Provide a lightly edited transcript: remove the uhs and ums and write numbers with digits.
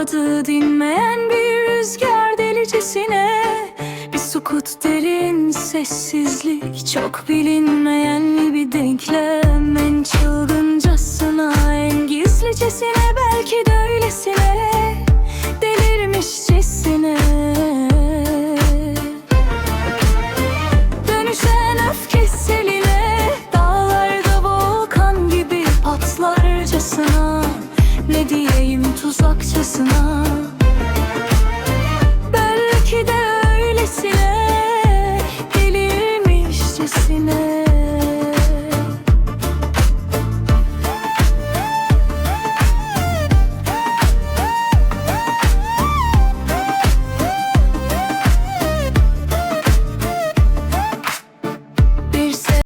adı dinmeyen bir rüzgar delicesine, bir sukut derin sessizlik, çok bilinmeyen bir denklem. En çılgıncasına, en gizlicesine, belki de öylesine, delirmişçesine. Dönüşen öfke seline, dağlarda volkan gibi patlarcasına, ne diyeyim tuzakçasına.